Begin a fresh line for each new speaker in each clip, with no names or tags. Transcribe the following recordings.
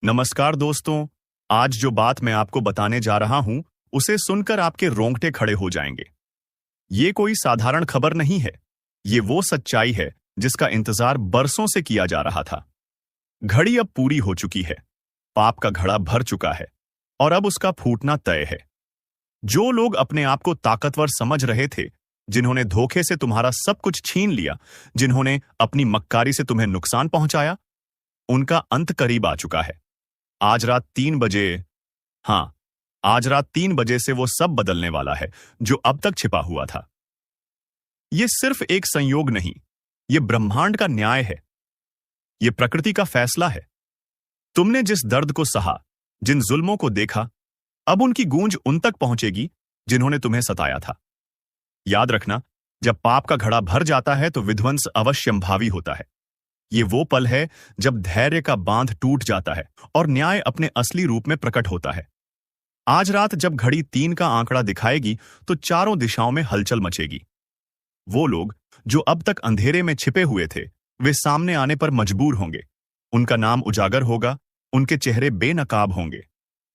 नमस्कार दोस्तों। आज जो बात मैं आपको बताने जा रहा हूं, उसे सुनकर आपके रोंगटे खड़े हो जाएंगे। ये कोई साधारण खबर नहीं है। ये वो सच्चाई है जिसका इंतजार बरसों से किया जा रहा था। घड़ी अब पूरी हो चुकी है। पाप का घड़ा भर चुका है और अब उसका फूटना तय है। जो लोग अपने आप को ताकतवर समझ रहे थे, जिन्होंने धोखे से तुम्हारा सब कुछ छीन लिया, जिन्होंने अपनी मक्कारी से तुम्हें नुकसान पहुंचाया, उनका अंत करीब आ चुका है। आज रात 3 बजे, हाँ, आज रात 3 बजे से वो सब बदलने वाला है जो अब तक छिपा हुआ था। ये सिर्फ एक संयोग नहीं, ये ब्रह्मांड का न्याय है। ये प्रकृति का फैसला है। तुमने जिस दर्द को सहा, जिन जुल्मों को देखा, अब उनकी गूंज उन तक पहुंचेगी जिन्होंने तुम्हें सताया था। याद रखना, जब पाप का घड़ा भर जाता है तो विध्वंस अवश्यंभावी होता है। ये वो पल है जब धैर्य का बांध टूट जाता है और न्याय अपने असली रूप में प्रकट होता है। आज रात जब घड़ी 3 का आंकड़ा दिखाएगी तो चारों दिशाओं में हलचल मचेगी। वो लोग जो अब तक अंधेरे में छिपे हुए थे, वे सामने आने पर मजबूर होंगे। उनका नाम उजागर होगा, उनके चेहरे बेनकाब होंगे,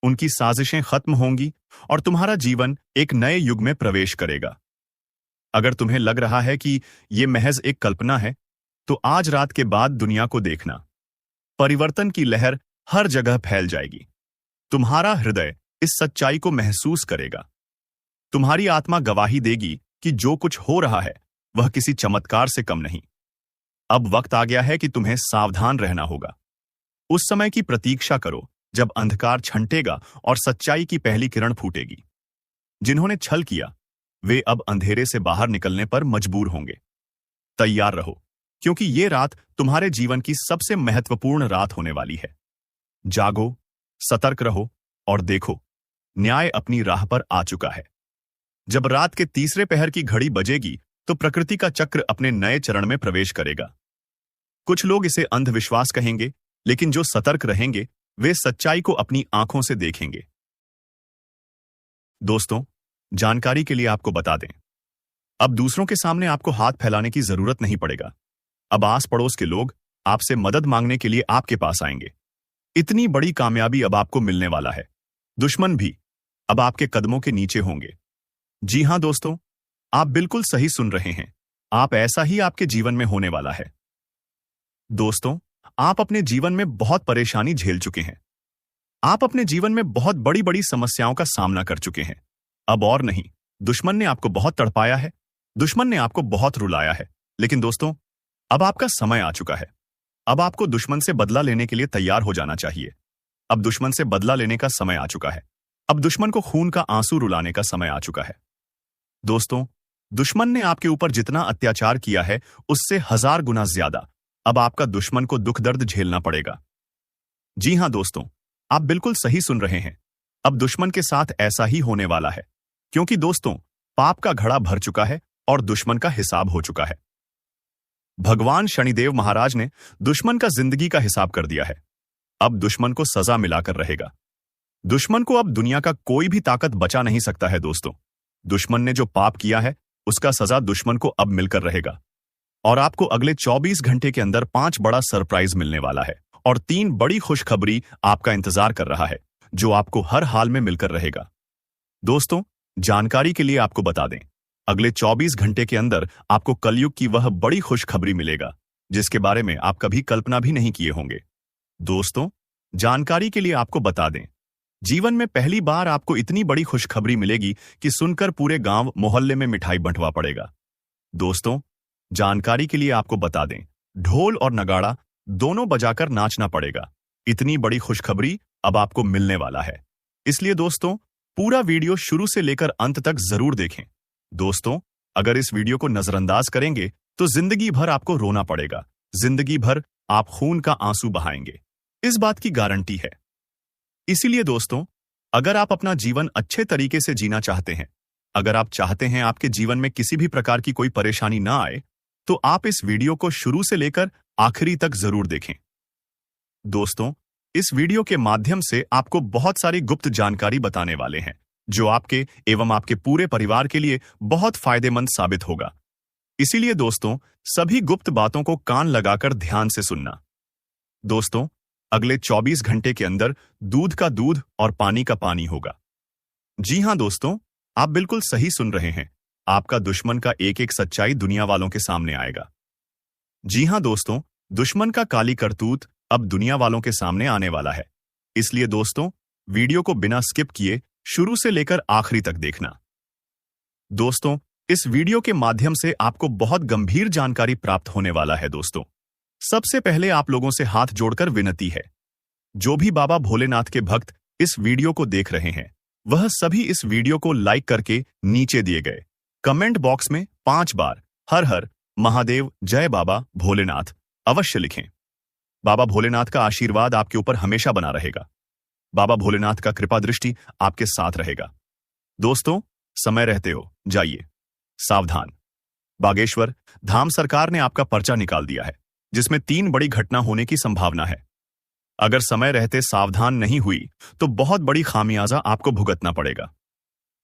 उनकी साजिशें खत्म होंगी और तुम्हारा जीवन एक नए युग में प्रवेश करेगा। अगर तुम्हें लग रहा है कि यह महज एक कल्पना है, तो आज रात के बाद दुनिया को देखना। परिवर्तन की लहर हर जगह फैल जाएगी। तुम्हारा हृदय इस सच्चाई को महसूस करेगा। तुम्हारी आत्मा गवाही देगी कि जो कुछ हो रहा है वह किसी चमत्कार से कम नहीं। अब वक्त आ गया है कि तुम्हें सावधान रहना होगा। उस समय की प्रतीक्षा करो जब अंधकार छंटेगा और सच्चाई की पहली किरण फूटेगी। जिन्होंने छल किया, वे अब अंधेरे से बाहर निकलने पर मजबूर होंगे। तैयार रहो, क्योंकि ये रात तुम्हारे जीवन की सबसे महत्वपूर्ण रात होने वाली है। जागो, सतर्क रहो और देखो, न्याय अपनी राह पर आ चुका है। जब रात के तीसरे पहर की घड़ी बजेगी तो प्रकृति का चक्र अपने नए चरण में प्रवेश करेगा। कुछ लोग इसे अंधविश्वास कहेंगे, लेकिन जो सतर्क रहेंगे वे सच्चाई को अपनी आंखों से देखेंगे। दोस्तों, जानकारी के लिए आपको बता दें, अब दूसरों के सामने आपको हाथ फैलाने की जरूरत नहीं पड़ेगा। अब आस पड़ोस के लोग आपसे मदद मांगने के लिए आपके पास आएंगे। इतनी बड़ी कामयाबी अब आपको मिलने वाला है। दुश्मन भी अब आपके कदमों के नीचे होंगे। जी हां दोस्तों, आप बिल्कुल सही सुन रहे हैं। आप ऐसा ही आपके जीवन में होने वाला है। दोस्तों, आप अपने जीवन में बहुत परेशानी झेल चुके हैं। आप अपने जीवन में बहुत बड़ी बड़ी समस्याओं का सामना कर चुके हैं। अब और नहीं, दुश्मन ने आपको बहुत तड़पाया है, दुश्मन ने आपको बहुत रुलाया है। लेकिन दोस्तों, अब आपका समय आ चुका है। अब आपको दुश्मन से बदला लेने के लिए तैयार हो जाना चाहिए। अब दुश्मन से बदला लेने का समय आ चुका है। अब दुश्मन को खून का आंसू रुलाने का समय आ चुका है। दोस्तों, दुश्मन ने आपके ऊपर जितना अत्याचार किया है, उससे 1000 गुना ज्यादा अब आपका दुश्मन को दुख दर्द झेलना पड़ेगा। जी हां दोस्तों, आप बिल्कुल सही सुन रहे हैं। अब दुश्मन के साथ ऐसा ही होने वाला है, क्योंकि दोस्तों, पाप का घड़ा भर चुका है और दुश्मन का हिसाब हो चुका है। भगवान शनिदेव महाराज ने दुश्मन का जिंदगी का हिसाब कर दिया है। अब दुश्मन को सजा मिलाकर रहेगा। दुश्मन को अब दुनिया का कोई भी ताकत बचा नहीं सकता है। दोस्तों, दुश्मन ने जो पाप किया है, उसका सजा दुश्मन को अब मिलकर रहेगा। और आपको अगले 24 घंटे के अंदर 5 बड़ा सरप्राइज मिलने वाला है और 3 बड़ी खुशखबरी आपका इंतजार कर रहा है, जो आपको हर हाल में मिलकर रहेगा। दोस्तों, जानकारी के लिए आपको बता दें, अगले 24 घंटे के अंदर आपको कलयुग की वह बड़ी खुशखबरी मिलेगा, जिसके बारे में आप कभी कल्पना भी नहीं किए होंगे। दोस्तों, जानकारी के लिए आपको बता दें, जीवन में पहली बार आपको इतनी बड़ी खुशखबरी मिलेगी कि सुनकर पूरे गांव मोहल्ले में मिठाई बंटवा पड़ेगा। दोस्तों, जानकारी के लिए आपको बता दें, ढोल और नगाड़ा दोनों बजाकर नाचना पड़ेगा। इतनी बड़ी खुशखबरी अब आपको मिलने वाला है। इसलिए दोस्तों, पूरा वीडियो शुरू से लेकर अंत तक जरूर देखें। दोस्तों, अगर इस वीडियो को नजरअंदाज करेंगे तो जिंदगी भर आपको रोना पड़ेगा। जिंदगी भर आप खून का आंसू बहाएंगे, इस बात की गारंटी है। इसीलिए दोस्तों, अगर आप अपना जीवन अच्छे तरीके से जीना चाहते हैं, अगर आप चाहते हैं आपके जीवन में किसी भी प्रकार की कोई परेशानी ना आए, तो आप इस वीडियो को शुरू से लेकर आखिरी तक जरूर देखें। दोस्तों, इस वीडियो के माध्यम से आपको बहुत सारी गुप्त जानकारी बताने वाले हैं, जो आपके एवं आपके पूरे परिवार के लिए बहुत फायदेमंद साबित होगा। इसीलिए दोस्तों, सभी गुप्त बातों को कान लगाकर ध्यान से सुनना। दोस्तों, अगले 24 घंटे के अंदर दूध का दूध और पानी का पानी होगा। जी हां दोस्तों, आप बिल्कुल सही सुन रहे हैं। आपका दुश्मन का एक एक सच्चाई दुनिया वालों के सामने आएगा। जी हां दोस्तों, दुश्मन का काली करतूत अब दुनिया वालों के सामने आने वाला है। इसलिए दोस्तों, वीडियो को बिना स्किप किए शुरू से लेकर आखिरी तक देखना। दोस्तों, इस वीडियो के माध्यम से आपको बहुत गंभीर जानकारी प्राप्त होने वाला है। दोस्तों, सबसे पहले आप लोगों से हाथ जोड़कर विनती है, जो भी बाबा भोलेनाथ के भक्त इस वीडियो को देख रहे हैं, वह सभी इस वीडियो को लाइक करके नीचे दिए गए कमेंट बॉक्स में 5 बार हर हर महादेव जय बाबा भोलेनाथ अवश्य लिखें। बाबा भोलेनाथ का आशीर्वाद आपके ऊपर हमेशा बना रहेगा। बाबा भोलेनाथ का कृपा दृष्टि आपके साथ रहेगा। दोस्तों, समय रहते हो जाइए, सावधान। बागेश्वर धाम सरकार ने आपका पर्चा निकाल दिया है, जिसमें 3 बड़ी घटना होने की संभावना है। अगर समय रहते सावधान नहीं हुई तो बहुत बड़ी खामियाजा आपको भुगतना पड़ेगा।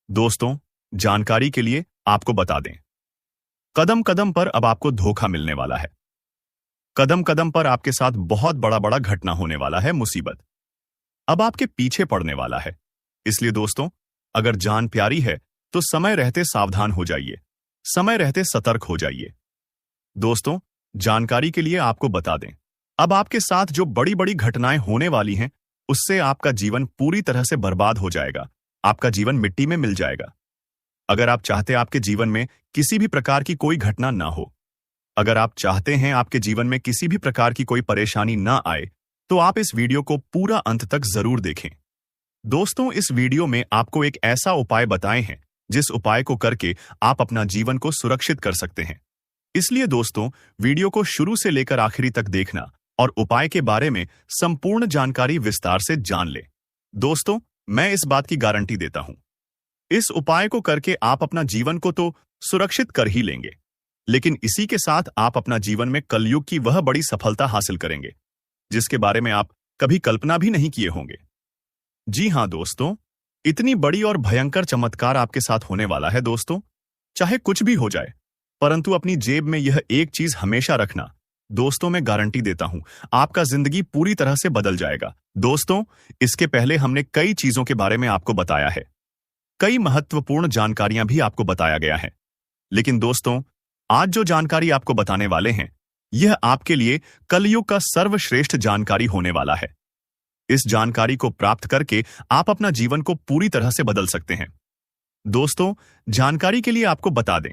दोस्तों, जानकारी के लिए आपको बता दें, कदम कदम पर अब आपको धोखा मिलने वाला है। कदम कदम पर आपके साथ बहुत बड़ा बड़ा घटना होने वाला है। मुसीबत अब आपके पीछे पड़ने वाला है। इसलिए दोस्तों, अगर जान प्यारी है तो समय रहते सावधान हो जाइए, समय रहते सतर्क हो जाइए। दोस्तों, जानकारी के लिए आपको बता दें, अब आपके साथ जो बड़ी बड़ी घटनाएं होने वाली हैं, उससे आपका जीवन पूरी तरह से बर्बाद हो जाएगा। आपका जीवन मिट्टी में मिल जाएगा। अगर आप चाहते आपके जीवन में किसी भी प्रकार की कोई घटना ना हो, अगर आप चाहते हैं आपके जीवन में किसी भी प्रकार की कोई परेशानी ना आए, तो आप इस वीडियो को पूरा अंत तक जरूर देखें। दोस्तों, इस वीडियो में आपको एक ऐसा उपाय बताए हैं जिस उपाय को करके आप अपना जीवन को सुरक्षित कर सकते हैं। इसलिए दोस्तों, वीडियो को शुरू से लेकर आखिरी तक देखना और उपाय के बारे में संपूर्ण जानकारी विस्तार से जान ले। दोस्तों, मैं इस बात की गारंटी देता हूं, इस उपाय को करके आप अपना जीवन को तो सुरक्षित कर ही लेंगे, लेकिन इसी के साथ आप अपना जीवन में कलयुग की वह बड़ी सफलता हासिल करेंगे जिसके बारे में आप कभी कल्पना भी नहीं किए होंगे। जी हां दोस्तों, इतनी बड़ी और भयंकर चमत्कार आपके साथ होने वाला है। दोस्तों, चाहे कुछ भी हो जाए, परंतु अपनी जेब में यह एक चीज हमेशा रखना। दोस्तों, मैं गारंटी देता हूं, आपका जिंदगी पूरी तरह से बदल जाएगा। दोस्तों, इसके पहले हमने कई चीजों के बारे में आपको बताया है, कई महत्वपूर्ण जानकारियां भी आपको बताया गया है, लेकिन दोस्तों, आज जो जानकारी आपको बताने वाले हैं, यह आपके लिए कलयुग का सर्वश्रेष्ठ जानकारी होने वाला है। इस जानकारी को प्राप्त करके आप अपना जीवन को पूरी तरह से बदल सकते हैं। दोस्तों, जानकारी के लिए आपको बता दें,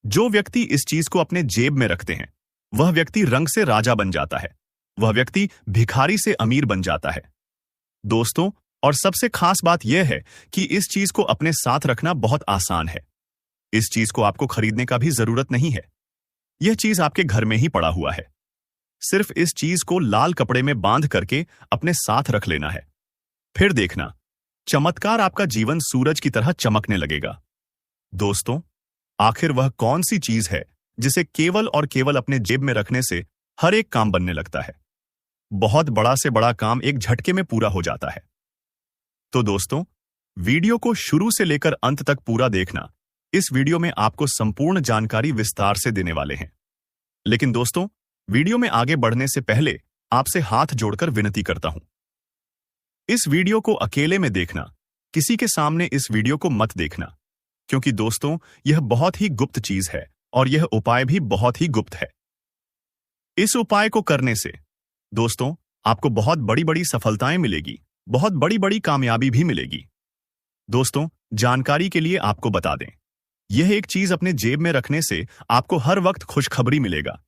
जो व्यक्ति इस चीज को अपने जेब में रखते हैं, वह व्यक्ति रंग से राजा बन जाता है, वह व्यक्ति भिखारी से अमीर बन जाता है। दोस्तों, और सबसे खास बात यह है कि इस चीज को अपने साथ रखना बहुत आसान है। इस चीज को आपको खरीदने का भी जरूरत नहीं है। यह चीज आपके घर में ही पड़ा हुआ है। सिर्फ इस चीज को लाल कपड़े में बांध करके अपने साथ रख लेना है। फिर देखना, चमत्कार आपका जीवन सूरज की तरह चमकने लगेगा। दोस्तों, आखिर वह कौन सी चीज है जिसे केवल और केवल अपने जेब में रखने से हर एक काम बनने लगता है? बहुत बड़ा से बड़ा काम एक झटके में पूरा हो जाता है। तो दोस्तों, वीडियो को शुरू से लेकर अंत तक पूरा देखना। इस वीडियो में आपको संपूर्ण जानकारी विस्तार से देने वाले हैं। लेकिन दोस्तों, वीडियो में आगे बढ़ने से पहले आपसे हाथ जोड़कर विनती करता हूं, इस वीडियो को अकेले में देखना, किसी के सामने इस वीडियो को मत देखना, क्योंकि दोस्तों, यह बहुत ही गुप्त चीज है और यह उपाय भी बहुत ही गुप्त है। इस उपाय को करने से दोस्तों, आपको बहुत बड़ी बड़ी सफलताएं मिलेगी, बहुत बड़ी बड़ी कामयाबी भी मिलेगी। दोस्तों, जानकारी के लिए आपको बता दें, यह एक चीज अपने जेब में रखने से आपको हर वक्त खुशखबरी मिलेगा,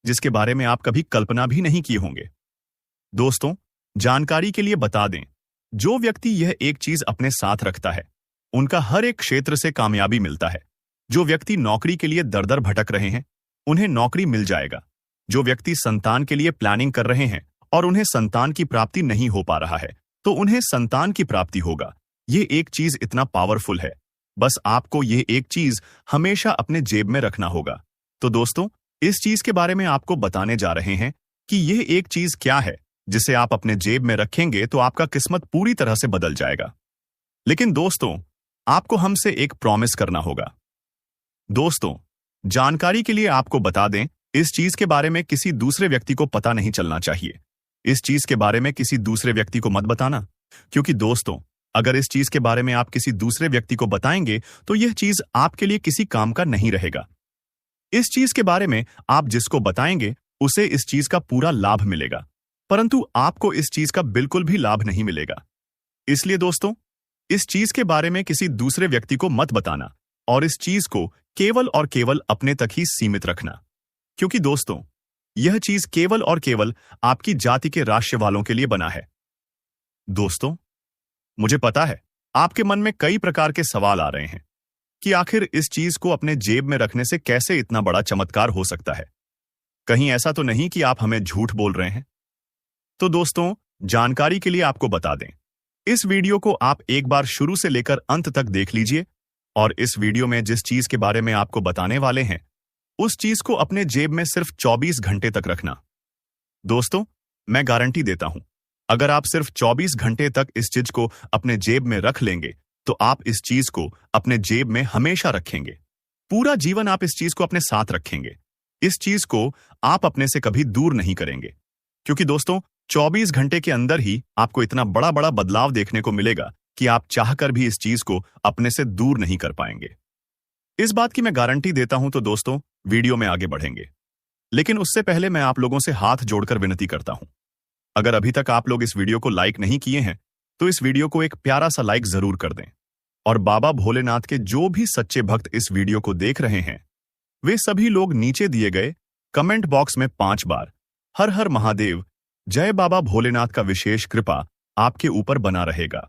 जिसके बारे में आप कभी कल्पना भी नहीं किए होंगे। दोस्तों, जानकारी के लिए बता दें, जो व्यक्ति यह एक चीज अपने साथ रखता है, उनका हर एक क्षेत्र से कामयाबी मिलता है। जो व्यक्ति नौकरी के लिए दर दर भटक रहे हैं, उन्हें नौकरी मिल जाएगा। जो व्यक्ति संतान के लिए प्लानिंग कर रहे हैं और उन्हें संतान की प्राप्ति नहीं हो पा रहा है, तो उन्हें संतान की प्राप्ति होगा। ये एक चीज इतना पावरफुल है, बस आपको ये एक चीज हमेशा अपने जेब में रखना होगा। तो दोस्तों, इस चीज के बारे में आपको बताने जा रहे हैं कि यह एक चीज क्या है जिसे आप अपने जेब में रखेंगे तो आपका किस्मत पूरी तरह से बदल जाएगा। लेकिन दोस्तों, आपको हमसे एक प्रॉमिस करना होगा। दोस्तों, जानकारी के लिए आपको बता दें, इस चीज के बारे में किसी दूसरे व्यक्ति को पता नहीं चलना चाहिए। इस चीज के बारे में किसी दूसरे व्यक्ति को मत बताना, क्योंकि दोस्तों, अगर इस चीज के बारे में आप किसी दूसरे व्यक्ति को बताएंगे तो यह चीज आपके लिए किसी काम का नहीं रहेगा। इस चीज के बारे में आप जिसको बताएंगे उसे इस चीज का पूरा लाभ मिलेगा, परंतु आपको इस चीज का बिल्कुल भी लाभ नहीं मिलेगा। इसलिए दोस्तों, इस चीज के बारे में किसी दूसरे व्यक्ति को मत बताना और इस चीज को केवल और केवल अपने तक ही सीमित रखना, क्योंकि दोस्तों, यह चीज केवल और केवल आपकी जाति के राष्ट्र वालों के लिए बना है। दोस्तों, मुझे पता है आपके मन में कई प्रकार के सवाल आ रहे हैं कि आखिर इस चीज को अपने जेब में रखने से कैसे इतना बड़ा चमत्कार हो सकता है। कहीं ऐसा तो नहीं कि आप हमें झूठ बोल रहे हैं? तो दोस्तों, जानकारी के लिए आपको बता दें, इस वीडियो को आप एक बार शुरू से लेकर अंत तक देख लीजिए और इस वीडियो में जिस चीज के बारे में आपको बताने वाले हैं उस चीज को अपने जेब में सिर्फ 24 घंटे तक रखना। दोस्तों, मैं गारंटी देता हूं, अगर आप सिर्फ 24 घंटे तक इस चीज को अपने जेब में रख लेंगे तो आप इस चीज को अपने जेब में हमेशा रखेंगे। पूरा जीवन आप इस चीज को अपने साथ रखेंगे। इस चीज को आप अपने से कभी दूर नहीं करेंगे, क्योंकि दोस्तों, 24 घंटे के अंदर ही आपको इतना बड़ा बड़ा बदलाव देखने को मिलेगा कि आप चाहकर भी इस चीज को अपने से दूर नहीं कर पाएंगे। इस बात की मैं गारंटी देता हूं। तो दोस्तों, वीडियो में आगे बढ़ेंगे, लेकिन उससे पहले मैं आप लोगों से हाथ जोड़कर विनती करता हूं, अगर अभी तक आप लोग इस वीडियो को लाइक नहीं किए हैं तो इस वीडियो को एक प्यारा सा लाइक जरूर कर दें। और बाबा भोलेनाथ के जो भी सच्चे भक्त इस वीडियो को देख रहे हैं वे सभी लोग नीचे दिए गए कमेंट बॉक्स में 5 बार हर हर महादेव, जय बाबा भोलेनाथ का विशेष कृपा आपके ऊपर बना रहेगा।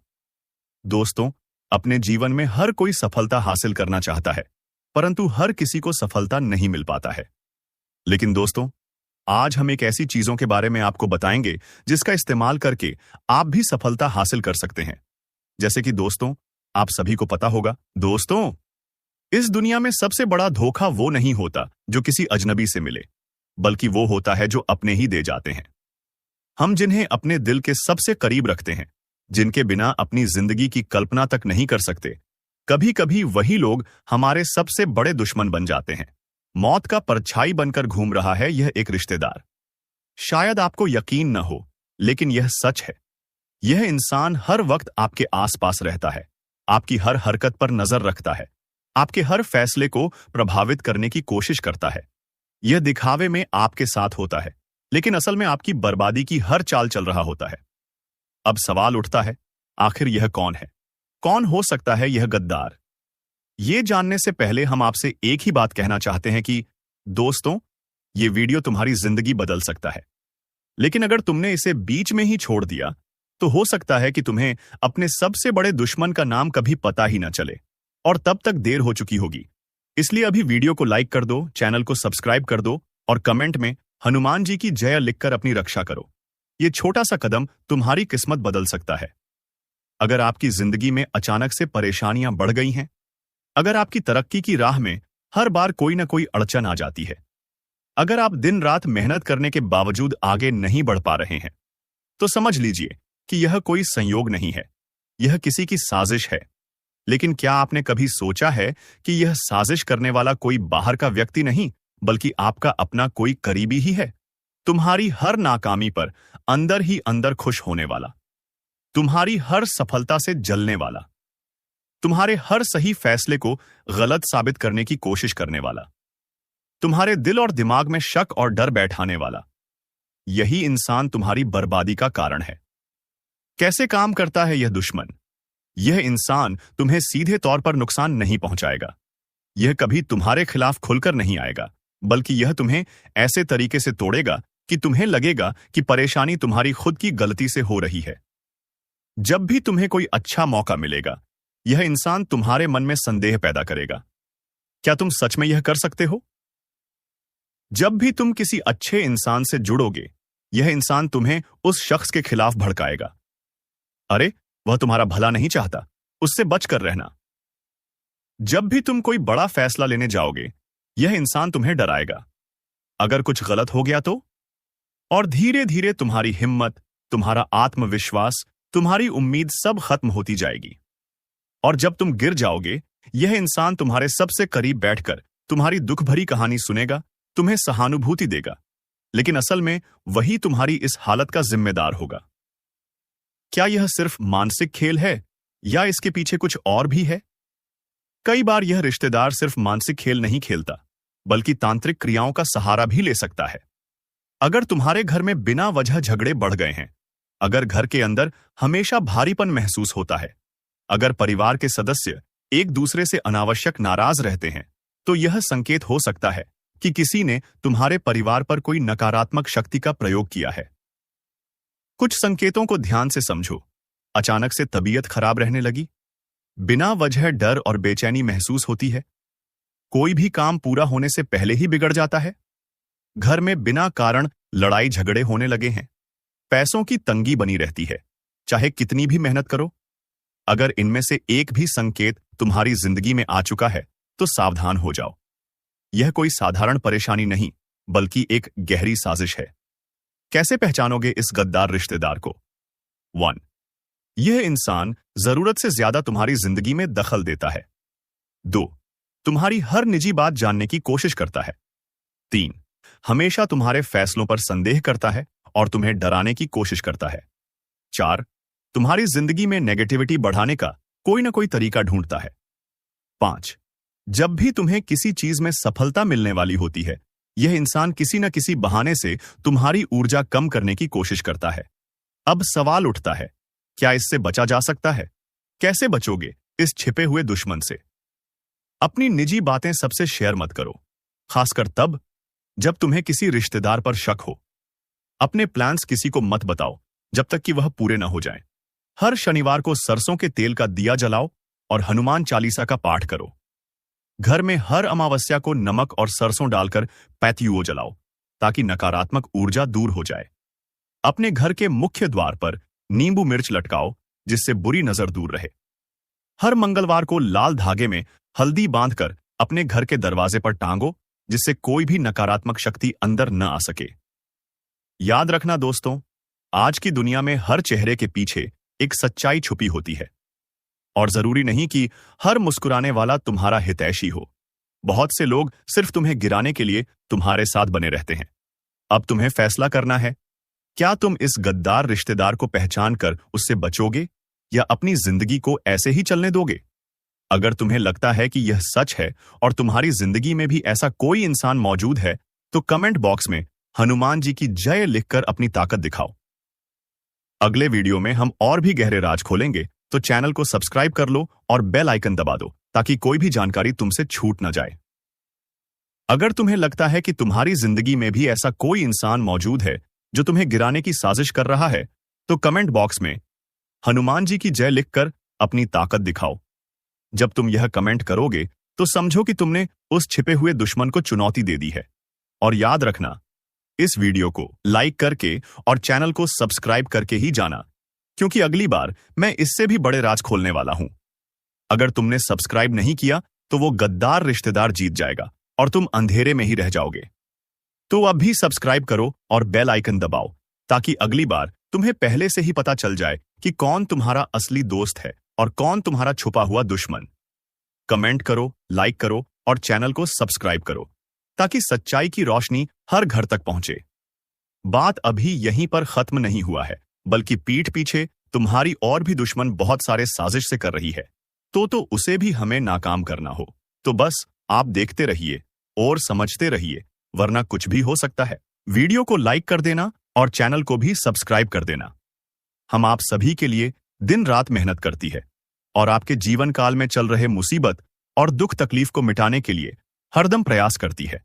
दोस्तों, अपने जीवन में हर कोई सफलता हासिल करना चाहता है, परंतु हर किसी को सफलता नहीं मिल पाता है। लेकिन दोस्तों, आज हम एक ऐसी चीजों के बारे में आपको बताएंगे जिसका इस्तेमाल करके आप भी सफलता हासिल कर सकते हैं। जैसे कि दोस्तों, आप सभी को पता होगा, दोस्तों, इस दुनिया में सबसे बड़ा धोखा वो नहीं होता जो किसी अजनबी से मिले, बल्कि वो होता है जो अपने ही दे जाते हैं। हम जिन्हें अपने दिल के सबसे करीब रखते हैं, जिनके बिना अपनी जिंदगी की कल्पना तक नहीं कर सकते, कभी कभी वही लोग हमारे सबसे बड़े दुश्मन बन जाते हैं। मौत का परछाई बनकर घूम रहा है यह एक रिश्तेदार। शायद आपको यकीन न हो, लेकिन यह सच है। यह इंसान हर वक्त आपके आसपास रहता है, आपकी हर हरकत पर नजर रखता है, आपके हर फैसले को प्रभावित करने की कोशिश करता है। यह दिखावे में आपके साथ होता है, लेकिन असल में आपकी बर्बादी की हर चाल चल रहा होता है। अब सवाल उठता है, आखिर यह कौन है? कौन हो सकता है यह गद्दार? ये जानने से पहले हम आपसे एक ही बात कहना चाहते हैं कि दोस्तों, ये वीडियो तुम्हारी जिंदगी बदल सकता है, लेकिन अगर तुमने इसे बीच में ही छोड़ दिया तो हो सकता है कि तुम्हें अपने सबसे बड़े दुश्मन का नाम कभी पता ही ना चले और तब तक देर हो चुकी होगी। इसलिए अभी वीडियो को लाइक कर दो, चैनल को सब्सक्राइब कर दो और कमेंट में हनुमान जी की जय लिखकर अपनी रक्षा करो। ये छोटा सा कदम तुम्हारी किस्मत बदल सकता है। अगर आपकी जिंदगी में अचानक से परेशानियां बढ़ गई हैं, अगर आपकी तरक्की की राह में हर बार कोई ना कोई अड़चन आ जाती है, अगर आप दिन रात मेहनत करने के बावजूद आगे नहीं बढ़ पा रहे हैं, तो समझ लीजिए कि यह कोई संयोग नहीं है, यह किसी की साजिश है। लेकिन क्या आपने कभी सोचा है कि यह साजिश करने वाला कोई बाहर का व्यक्ति नहीं, बल्कि आपका अपना कोई करीबी ही है? तुम्हारी हर नाकामी पर अंदर ही अंदर खुश होने वाला, तुम्हारी हर सफलता से जलने वाला, तुम्हारे हर सही फैसले को गलत साबित करने की कोशिश करने वाला, तुम्हारे दिल और दिमाग में शक और डर बैठाने वाला, यही इंसान तुम्हारी बर्बादी का कारण है। कैसे काम करता है यह दुश्मन? यह इंसान तुम्हें सीधे तौर पर नुकसान नहीं पहुंचाएगा। यह कभी तुम्हारे खिलाफ खुलकर नहीं आएगा, बल्कि यह तुम्हें ऐसे तरीके से तोड़ेगा कि तुम्हें लगेगा कि परेशानी तुम्हारी खुद की गलती से हो रही है। जब भी तुम्हें कोई अच्छा मौका मिलेगा, यह इंसान तुम्हारे मन में संदेह पैदा करेगा। क्या तुम सच में यह कर सकते हो? जब भी तुम किसी अच्छे इंसान से जुड़ोगे, यह इंसान तुम्हें उस शख्स के खिलाफ भड़काएगा। अरे, वह तुम्हारा भला नहीं चाहता, उससे बचकर रहना। जब भी तुम कोई बड़ा फैसला लेने जाओगे, यह इंसान तुम्हें डराएगा। अगर कुछ गलत हो गया तो? और धीरे धीरे तुम्हारी हिम्मत, तुम्हारा आत्मविश्वास, तुम्हारी उम्मीद सब खत्म होती जाएगी। और जब तुम गिर जाओगे, यह इंसान तुम्हारे सबसे करीब बैठकर तुम्हारी दुख भरी कहानी सुनेगा, तुम्हें सहानुभूति देगा, लेकिन असल में वही तुम्हारी इस हालत का जिम्मेदार होगा। क्या यह सिर्फ मानसिक खेल है या इसके पीछे कुछ और भी है? कई बार यह रिश्तेदार सिर्फ मानसिक खेल नहीं खेलता, बल्कि तांत्रिक क्रियाओं का सहारा भी ले सकता है। अगर तुम्हारे घर में बिना वजह झगड़े बढ़ गए हैं, अगर घर के अंदर हमेशा भारीपन महसूस होता है, अगर परिवार के सदस्य एक दूसरे से अनावश्यक नाराज रहते हैं, तो यह संकेत हो सकता है कि किसी ने तुम्हारे परिवार पर कोई नकारात्मक शक्ति का प्रयोग किया है। कुछ संकेतों को ध्यान से समझो। अचानक से तबीयत खराब रहने लगी, बिना वजह डर और बेचैनी महसूस होती है, कोई भी काम पूरा होने से पहले ही बिगड़ जाता है, घर में बिना कारण लड़ाई झगड़े होने लगे हैं, पैसों की तंगी बनी रहती है, चाहे कितनी भी मेहनत करो। अगर इनमें से एक भी संकेत तुम्हारी जिंदगी में आ चुका है, तो सावधान हो जाओ। यह कोई साधारण परेशानी नहीं, बल्कि एक गहरी साजिश है। कैसे पहचानोगे इस गद्दार रिश्तेदार को? 1. यह इंसान जरूरत से ज्यादा तुम्हारी जिंदगी में दखल देता है। 2. तुम्हारी हर निजी बात जानने की कोशिश करता है। 3. हमेशा तुम्हारे फैसलों पर संदेह करता है और तुम्हें डराने की कोशिश करता है। 4. तुम्हारी जिंदगी में नेगेटिविटी बढ़ाने का कोई ना कोई तरीका ढूंढता है। 5. जब भी तुम्हें किसी चीज में सफलता मिलने वाली होती है, यह इंसान किसी न किसी बहाने से तुम्हारी ऊर्जा कम करने की कोशिश करता है। अब सवाल उठता है, क्या इससे बचा जा सकता है? कैसे बचोगे इस छिपे हुए दुश्मन से? अपनी निजी बातें सबसे शेयर मत करो, खासकर तब जब तुम्हें किसी रिश्तेदार पर शक हो। अपने प्लान्स किसी को मत बताओ जब तक कि वह पूरे न हो जाएं। हर शनिवार को सरसों के तेल का दिया जलाओ और हनुमान चालीसा का पाठ करो। घर में हर अमावस्या को नमक और सरसों डालकर पैत्युओ जलाओ, ताकि नकारात्मक ऊर्जा दूर हो जाए। अपने घर के मुख्य द्वार पर नींबू मिर्च लटकाओ, जिससे बुरी नजर दूर रहे। हर मंगलवार को लाल धागे में हल्दी बांधकर अपने घर के दरवाजे पर टांगो, जिससे कोई भी नकारात्मक शक्ति अंदर न आ सके। याद रखना दोस्तों, आज की दुनिया में हर चेहरे के पीछे एक सच्चाई छुपी होती है, और जरूरी नहीं कि हर मुस्कुराने वाला तुम्हारा हितैषी हो। बहुत से लोग सिर्फ तुम्हें गिराने के लिए तुम्हारे साथ बने रहते हैं। अब तुम्हें फैसला करना है, क्या तुम इस गद्दार रिश्तेदार को पहचान कर उससे बचोगे या अपनी जिंदगी को ऐसे ही चलने दोगे? अगर तुम्हें लगता है कि यह सच है और तुम्हारी जिंदगी में भी ऐसा कोई इंसान मौजूद है, तो कमेंट बॉक्स में हनुमान जी की जय लिखकर अपनी ताकत दिखाओ। अगले वीडियो में हम और भी गहरे राज खोलेंगे, तो चैनल को सब्सक्राइब कर लो और बेल आइकन दबा दो, ताकि कोई भी जानकारी तुमसे छूट न जाए। अगर तुम्हें लगता है कि तुम्हारी जिंदगी में भी ऐसा कोई इंसान मौजूद है जो तुम्हें गिराने की साजिश कर रहा है, तो कमेंट बॉक्स में हनुमान जी की जय लिखकर अपनी ताकत दिखाओ। जब तुम यह कमेंट करोगे, तो समझो कि तुमने उस छिपे हुए दुश्मन को चुनौती दे दी है। और याद रखना, इस वीडियो को लाइक करके और चैनल को सब्सक्राइब करके ही जाना, क्योंकि अगली बार मैं इससे भी बड़े राज खोलने वाला हूं। अगर तुमने सब्सक्राइब नहीं किया, तो वो गद्दार रिश्तेदार जीत जाएगा और तुम अंधेरे में ही रह जाओगे। तो अब भी सब्सक्राइब करो और बेल आइकन दबाओ, ताकि अगली बार तुम्हें पहले से ही पता चल जाए कि कौन तुम्हारा असली दोस्त है और कौन तुम्हारा छुपा हुआ दुश्मन। कमेंट करो, लाइक करो और चैनल को सब्सक्राइब करो, ताकि सच्चाई की रोशनी हर घर तक पहुंचे। बात अभी यहीं पर खत्म नहीं हुआ है, बल्कि पीठ पीछे तुम्हारी और भी दुश्मन बहुत सारे साजिश से कर रही है। तो उसे भी हमें नाकाम करना हो, तो बस आप देखते रहिए और समझते रहिए, वरना कुछ भी हो सकता है। वीडियो को लाइक कर देना और चैनल को भी सब्सक्राइब कर देना। हम आप सभी के लिए दिन रात मेहनत करती है और आपके जीवन काल में चल रहे मुसीबत और दुख तकलीफ को मिटाने के लिए हरदम प्रयास करती है।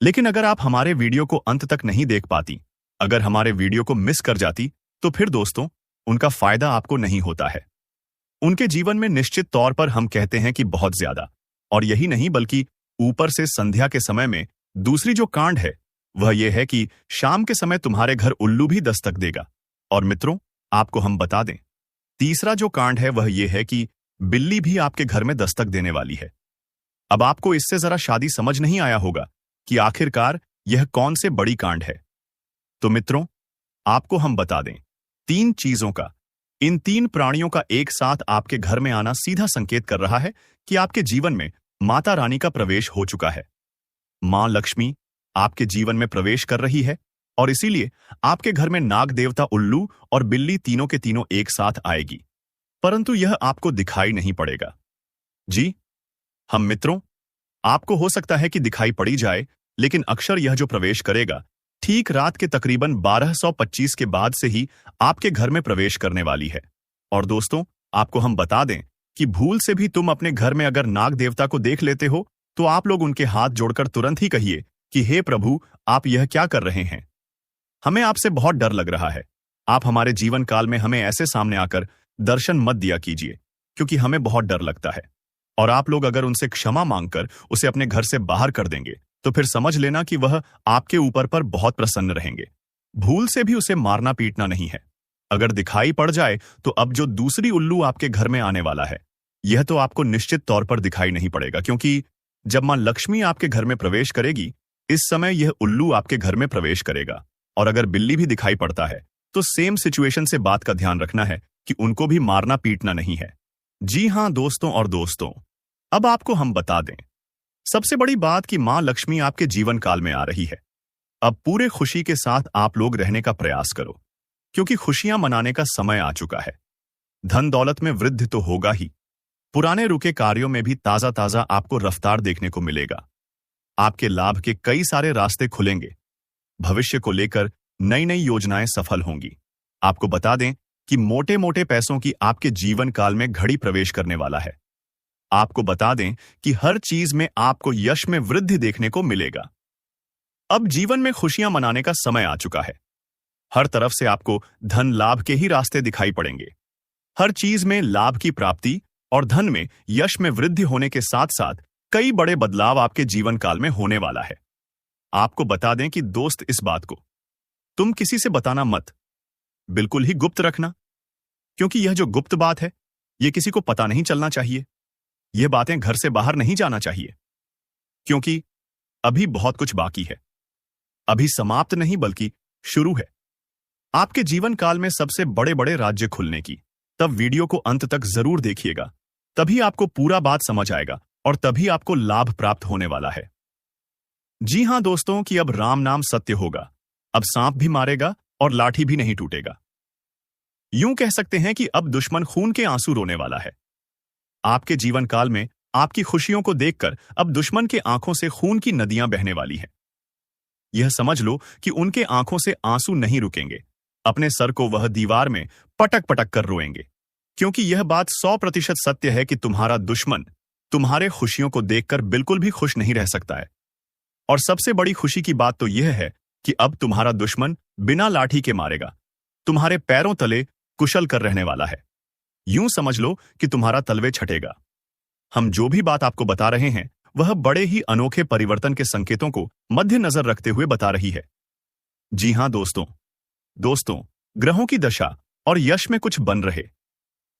लेकिन अगर आप हमारे वीडियो को अंत तक नहीं देख पाती, अगर हमारे वीडियो को मिस कर जाती, तो फिर दोस्तों, उनका फायदा आपको नहीं होता है। उनके जीवन में निश्चित तौर पर हम कहते हैं कि बहुत ज्यादा, और यही नहीं बल्कि ऊपर से संध्या के समय में दूसरी जो कांड है, वह यह है कि शाम के समय तुम्हारे घर उल्लू भी दस्तक देगा। और मित्रों, आपको हम बता दें, तीसरा जो कांड है वह यह है कि बिल्ली भी आपके घर में दस्तक देने वाली है। अब आपको इससे जरा शादी समझ नहीं आया होगा कि आखिरकार यह कौन से बड़ी कांड है। तो मित्रों, आपको हम बता दें, 3 चीजों का, इन 3 प्राणियों का एक साथ आपके घर में आना सीधा संकेत कर रहा है कि आपके जीवन में माता रानी का प्रवेश हो चुका है। मां लक्ष्मी आपके जीवन में प्रवेश कर रही है और इसीलिए आपके घर में नाग देवता, उल्लू और बिल्ली तीनों के तीनों एक साथ आएगी, परंतु यह आपको दिखाई नहीं पड़ेगा। जी हम मित्रों, आपको हो सकता है कि दिखाई पड़ी जाए, लेकिन अक्षर यह जो प्रवेश करेगा ठीक रात के तकरीबन 1225 के बाद से ही आपके घर में प्रवेश करने वाली है। और दोस्तों, आपको हम बता दें कि भूल से भी तुम अपने घर में अगर नाग देवता को देख लेते हो तो आप लोग उनके हाथ जोड़कर तुरंत ही कहिए कि हे प्रभु, आप यह क्या कर रहे हैं? हमें आपसे बहुत डर लग रहा है। आप हमारे जीवन काल में हमें ऐसे सामने आकर दर्शन मत दिया कीजिए, क्योंकि हमें बहुत डर लगता है। और आप लोग अगर उनसे क्षमा मांगकर उसे अपने घर से बाहर कर देंगे तो फिर समझ लेना कि वह आपके ऊपर पर बहुत प्रसन्न रहेंगे। भूल से भी उसे मारना पीटना नहीं है। अगर दिखाई पड़ जाए तो अब जो दूसरी उल्लू आपके घर में आने वाला है, यह तो आपको निश्चित तौर पर दिखाई नहीं पड़ेगा, क्योंकि जब मां लक्ष्मी आपके घर में प्रवेश करेगी, इस समय यह उल्लू आपके घर में प्रवेश करेगा। और अगर बिल्ली भी दिखाई पड़ता है तो सेम सिचुएशन से बात का ध्यान रखना है कि उनको भी मारना पीटना नहीं है। जी हां दोस्तों, और दोस्तों, अब आपको हम बता दें सबसे बड़ी बात कि मां लक्ष्मी आपके जीवन काल में आ रही है। अब पूरे खुशी के साथ आप लोग रहने का प्रयास करो, क्योंकि खुशियां मनाने का समय आ चुका है। धन दौलत में वृद्धि तो होगा ही, पुराने रुके कार्यों में भी ताजा ताजा आपको रफ्तार देखने को मिलेगा। आपके लाभ के कई सारे रास्ते खुलेंगे। भविष्य को लेकर नई नई योजनाएं सफल होंगी। आपको बता दें कि मोटे मोटे पैसों की आपके जीवन काल में घड़ी प्रवेश करने वाला है। आपको बता दें कि हर चीज में आपको यश में वृद्धि देखने को मिलेगा। अब जीवन में खुशियां मनाने का समय आ चुका है। हर तरफ से आपको धन लाभ के ही रास्ते दिखाई पड़ेंगे। हर चीज में लाभ की प्राप्ति और धन में यश में वृद्धि होने के साथ साथ कई बड़े बदलाव आपके जीवन काल में होने वाला है। आपको बता दें कि दोस्त, इस बात को तुम किसी से बताना मत, बिल्कुल ही गुप्त रखना, क्योंकि यह जो गुप्त बात है, यह किसी को पता नहीं चलना चाहिए। यह बातें घर से बाहर नहीं जाना चाहिए, क्योंकि अभी बहुत कुछ बाकी है। अभी समाप्त नहीं बल्कि शुरू है आपके जीवन काल में सबसे बड़े बड़े राज्य खुलने की। तब वीडियो को अंत तक जरूर देखिएगा, तभी आपको पूरा बात समझ आएगा और तभी आपको लाभ प्राप्त होने वाला है। जी हां दोस्तों, कि अब राम नाम सत्य होगा। अब सांप भी मारेगा और लाठी भी नहीं टूटेगा। यूं कह सकते हैं कि अब दुश्मन खून के आंसू रोने वाला है। आपके जीवन काल में आपकी खुशियों को देखकर अब दुश्मन के आंखों से खून की नदियां बहने वाली हैं। यह समझ लो कि उनके आंखों से आंसू नहीं रुकेंगे। अपने सर को वह दीवार में पटक पटक कर रोएंगे, क्योंकि यह बात 100% सत्य है कि तुम्हारा दुश्मन तुम्हारे खुशियों को देखकर बिल्कुल भी खुश नहीं रह सकता है। और सबसे बड़ी खुशी की बात तो यह है कि अब तुम्हारा दुश्मन बिना लाठी के मारेगा, तुम्हारे पैरों तले कुशल कर रहने वाला है। यूं समझ लो कि तुम्हारा तलवे छटेगा। हम जो भी बात आपको बता रहे हैं वह बड़े ही अनोखे परिवर्तन के संकेतों को मद्देनजर रखते हुए बता रही है। जी हां दोस्तों, ग्रहों की दशा और यश में कुछ बन रहे।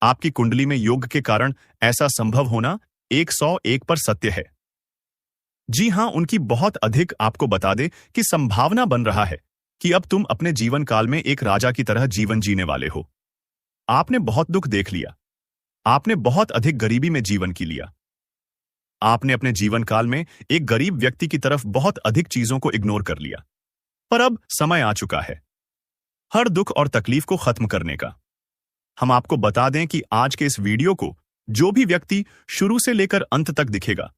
आपकी कुंडली में योग के कारण ऐसा संभव होना 101 पर सत्य है। जी हां, उनकी बहुत अधिक आपको बता दे कि संभावना बन रहा है कि अब तुम अपने जीवन काल में एक राजा की तरह जीवन जीने वाले हो। आपने बहुत दुख देख लिया, आपने बहुत अधिक गरीबी में जीवन की लिया। आपने अपने जीवन काल में एक गरीब व्यक्ति की तरफ बहुत अधिक चीजों को इग्नोर कर लिया। पर अब समय आ चुका है हर दुख और तकलीफ को खत्म करने का। हम आपको बता दें कि आज के इस वीडियो को जो भी व्यक्ति शुरू से लेकर अंत तक दिखेगा,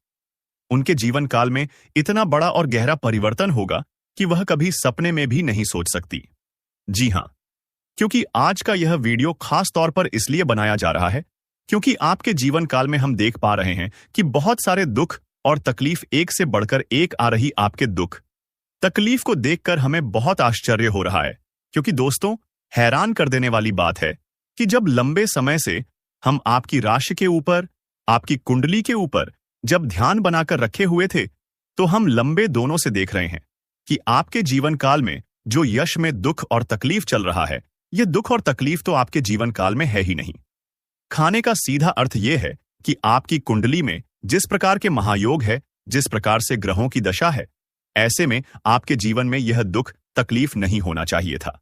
उनके जीवन काल में इतना बड़ा और गहरा परिवर्तन होगा कि वह कभी सपने में भी नहीं सोच सकती। जी हां, क्योंकि आज का यह वीडियो खास तौर पर इसलिए बनाया जा रहा है क्योंकि आपके जीवन काल में हम देख पा रहे हैं कि बहुत सारे दुख और तकलीफ एक से बढ़कर एक आ रही। आपके दुख तकलीफ को देखकर हमें बहुत आश्चर्य हो रहा है, क्योंकि दोस्तों, हैरान कर देने वाली बात है कि जब लंबे समय से हम आपकी राशि के ऊपर, आपकी कुंडली के ऊपर जब ध्यान बनाकर रखे हुए थे, तो हम लंबे दोनों से देख रहे हैं कि आपके जीवन काल में जो यश में दुख और तकलीफ चल रहा है, यह दुख और तकलीफ तो आपके जीवन काल में है ही नहीं। खाने का सीधा अर्थ यह है कि आपकी कुंडली में जिस प्रकार के महायोग है, जिस प्रकार से ग्रहों की दशा है, ऐसे में आपके जीवन में यह दुख तकलीफ नहीं होना चाहिए था।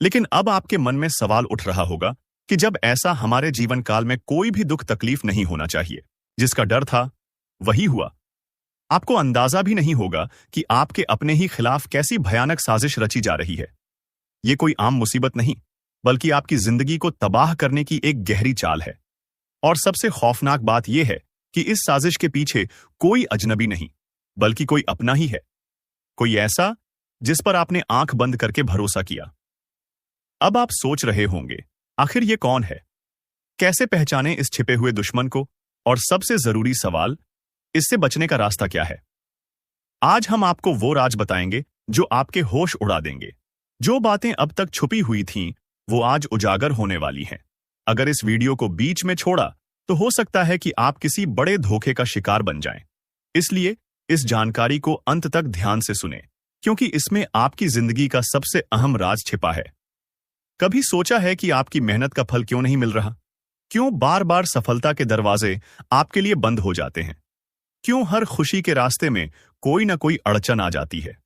लेकिन अब आपके मन में सवाल उठ रहा होगा कि जब ऐसा हमारे जीवन काल में कोई भी दुख तकलीफ नहीं होना चाहिए, जिसका डर था वही हुआ। आपको अंदाजा भी नहीं होगा कि आपके अपने ही खिलाफ कैसी भयानक साजिश रची जा रही है। ये कोई आम मुसीबत नहीं, बल्कि आपकी जिंदगी को तबाह करने की एक गहरी चाल है। और सबसे खौफनाक बात यह है कि इस साजिश के पीछे कोई अजनबी नहीं, बल्कि कोई अपना ही है, कोई ऐसा जिस पर आपने आंख बंद करके भरोसा किया। अब आप सोच रहे होंगे, आखिर ये कौन है? कैसे पहचाने इस छिपे हुए दुश्मन को? और सबसे जरूरी सवाल, इससे बचने का रास्ता क्या है? आज हम आपको वो राज बताएंगे जो आपके होश उड़ा देंगे। जो बातें अब तक छुपी हुई थीं, वो आज उजागर होने वाली हैं। अगर इस वीडियो को बीच में छोड़ा तो हो सकता है कि आप किसी बड़े धोखे का शिकार बन जाएं। इसलिए इस जानकारी को अंत तक ध्यान से सुनें, क्योंकि इसमें आपकी जिंदगी का सबसे अहम राज छिपा है। कभी सोचा है कि आपकी मेहनत का फल क्यों नहीं मिल रहा? क्यों बार बार सफलता के दरवाजे आपके लिए बंद हो जाते हैं? क्यों हर खुशी के रास्ते में कोई ना कोई अड़चन आ जाती है?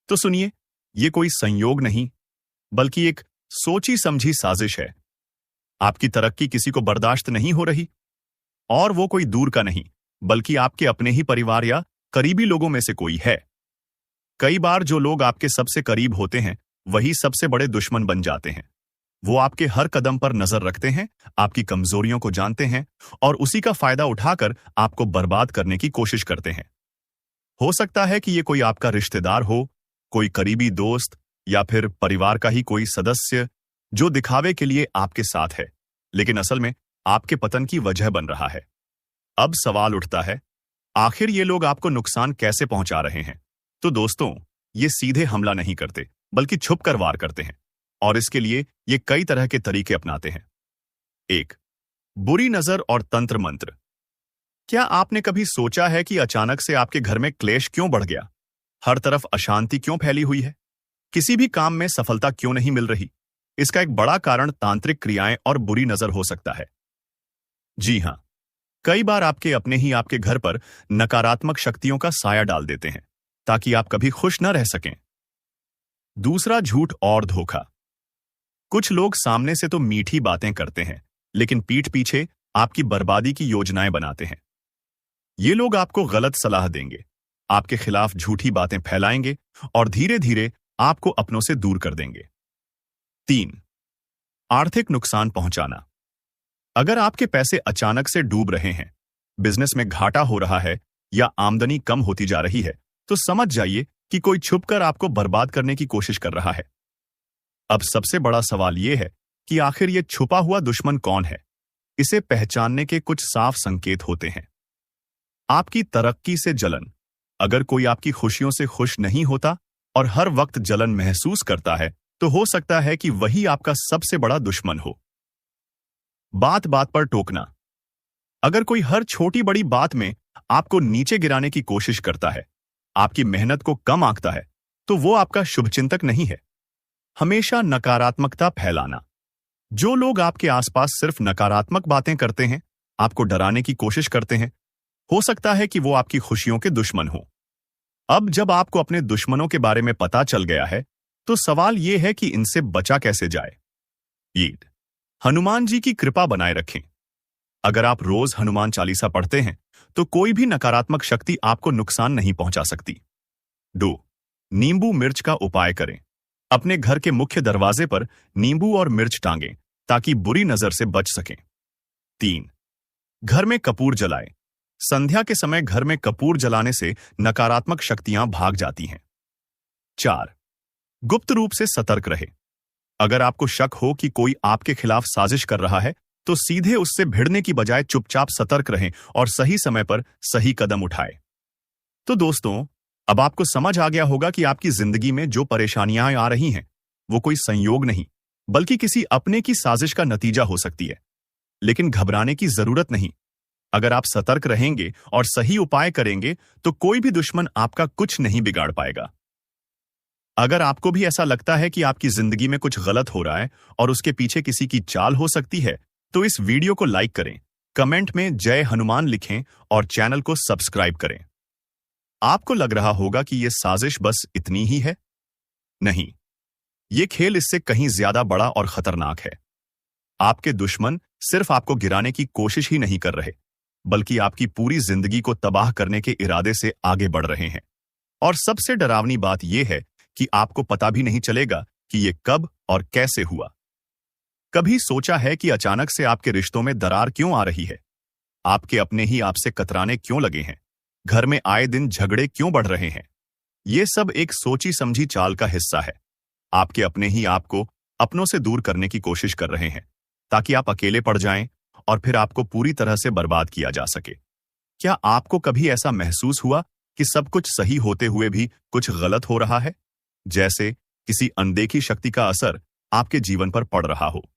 तो सुनिए, ये कोई संयोग नहीं, बल्कि एक सोची समझी साजिश है। आपकी तरक्की किसी को बर्दाश्त नहीं हो रही, और वो कोई दूर का नहीं, बल्कि आपके अपने ही परिवार या करीबी लोगों में से कोई है। कई बार जो लोग आपके सबसे करीब होते हैं, वही सबसे बड़े दुश्मन बन जाते हैं। वो आपके हर कदम पर नजर रखते हैं, आपकी कमजोरियों को जानते हैं, और उसी का फायदा उठाकर आपको बर्बाद करने की कोशिश करते हैं। हो सकता है कि ये कोई आपका रिश्तेदार हो, कोई करीबी दोस्त, या फिर परिवार का ही कोई सदस्य जो दिखावे के लिए आपके साथ है, लेकिन असल में आपके पतन की वजह बन रहा है। अब सवाल उठता है, आखिर ये लोग आपको नुकसान कैसे पहुंचा रहे हैं? तो दोस्तों, ये सीधे हमला नहीं करते, बल्कि छुप कर वार करते हैं, और इसके लिए ये कई तरह के तरीके अपनाते हैं। 1. बुरी नजर और तंत्र मंत्र। क्या आपने कभी सोचा है कि अचानक से आपके घर में क्लेश क्यों बढ़ गया? हर तरफ अशांति क्यों फैली हुई है? किसी भी काम में सफलता क्यों नहीं मिल रही? इसका एक बड़ा कारण तांत्रिक क्रियाएं और बुरी नजर हो सकता है। जी हां, कई बार आपके अपने ही आपके घर पर नकारात्मक शक्तियों का साया डाल देते हैं, ताकि आप कभी खुश न रह सकें। दूसरा, झूठ और धोखा। कुछ लोग सामने से तो मीठी बातें करते हैं, लेकिन पीठ पीछे आपकी बर्बादी की योजनाएं बनाते हैं। ये लोग आपको गलत सलाह देंगे, आपके खिलाफ झूठी बातें फैलाएंगे, और धीरे धीरे आपको अपनों से दूर कर देंगे। 3. आर्थिक नुकसान पहुंचाना। अगर आपके पैसे अचानक से डूब रहे हैं, बिजनेस में घाटा हो रहा है, या आमदनी कम होती जा रही है, तो समझ जाइए कि कोई छुपकर आपको बर्बाद करने की कोशिश कर रहा है। अब सबसे बड़ा सवाल यह है कि आखिर यह छुपा हुआ दुश्मन कौन है? इसे पहचानने के कुछ साफ संकेत होते हैं। आपकी तरक्की से जलन। अगर कोई आपकी खुशियों से खुश नहीं होता और हर वक्त जलन महसूस करता है, तो हो सकता है कि वही आपका सबसे बड़ा दुश्मन हो। बात बात पर टोकना। अगर कोई हर छोटी बड़ी बात में आपको नीचे गिराने की कोशिश करता है, आपकी मेहनत को कम आंकता है, तो वो आपका शुभचिंतक नहीं है। हमेशा नकारात्मकता फैलाना। जो लोग आपके आसपास सिर्फ नकारात्मक बातें करते हैं, आपको डराने की कोशिश करते हैं, हो सकता है कि वो आपकी खुशियों के दुश्मन हो। अब जब आपको अपने दुश्मनों के बारे में पता चल गया है, तो सवाल यह है कि इनसे बचा कैसे जाए। ईद, हनुमान जी की कृपा बनाए रखें। अगर आप रोज हनुमान चालीसा पढ़ते हैं, तो कोई भी नकारात्मक शक्ति आपको नुकसान नहीं पहुंचा सकती। 2. नींबू मिर्च का उपाय करें। अपने घर के मुख्य दरवाजे पर नींबू और मिर्च टांगें, ताकि बुरी नजर से बच सकें। 3. घर में कपूर जलाएं। संध्या के समय घर में कपूर जलाने से नकारात्मक शक्तियां भाग जाती हैं। 4. गुप्त रूप से सतर्क रहे। अगर आपको शक हो कि कोई आपके खिलाफ साजिश कर रहा है, तो सीधे उससे भिड़ने की बजाय चुपचाप सतर्क रहें और सही समय पर सही कदम उठाएं। तो दोस्तों, अब आपको समझ आ गया होगा कि आपकी जिंदगी में जो परेशानियां आ रही हैं, वो कोई संयोग नहीं, बल्कि किसी अपने की साजिश का नतीजा हो सकती है। लेकिन घबराने की जरूरत नहीं। अगर आप सतर्क रहेंगे और सही उपाय करेंगे, तो कोई भी दुश्मन आपका कुछ नहीं बिगाड़ पाएगा। अगर आपको भी ऐसा लगता है कि आपकी जिंदगी में कुछ गलत हो रहा है और उसके पीछे किसी की चाल हो सकती है, तो इस वीडियो को लाइक करें, कमेंट में जय हनुमान लिखें और चैनल को सब्सक्राइब करें। आपको लग रहा होगा कि यह साजिश बस इतनी ही है। नहीं, यह खेल इससे कहीं ज्यादा बड़ा और खतरनाक है। आपके दुश्मन सिर्फ आपको गिराने की कोशिश ही नहीं कर रहे, बल्कि आपकी पूरी जिंदगी को तबाह करने के इरादे से आगे बढ़ रहे हैं। और सबसे डरावनी बात यह है कि आपको पता भी नहीं चलेगा कि यह कब और कैसे हुआ। कभी सोचा है कि अचानक से आपके रिश्तों में दरार क्यों आ रही है? आपके अपने ही आपसे कतराने क्यों लगे हैं? घर में आए दिन झगड़े क्यों बढ़ रहे हैं? ये सब एक सोची समझी चाल का हिस्सा है। आपके अपने ही आपको अपनों से दूर करने की कोशिश कर रहे हैं, ताकि आप अकेले पड़ जाएं और फिर आपको पूरी तरह से बर्बाद किया जा सके। क्या आपको कभी ऐसा महसूस हुआ कि सब कुछ सही होते हुए भी कुछ गलत हो रहा है? जैसे किसी अनदेखी शक्ति का असर आपके जीवन पर पड़ रहा हो।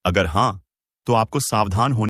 अगर हां, तो आपको सावधान होने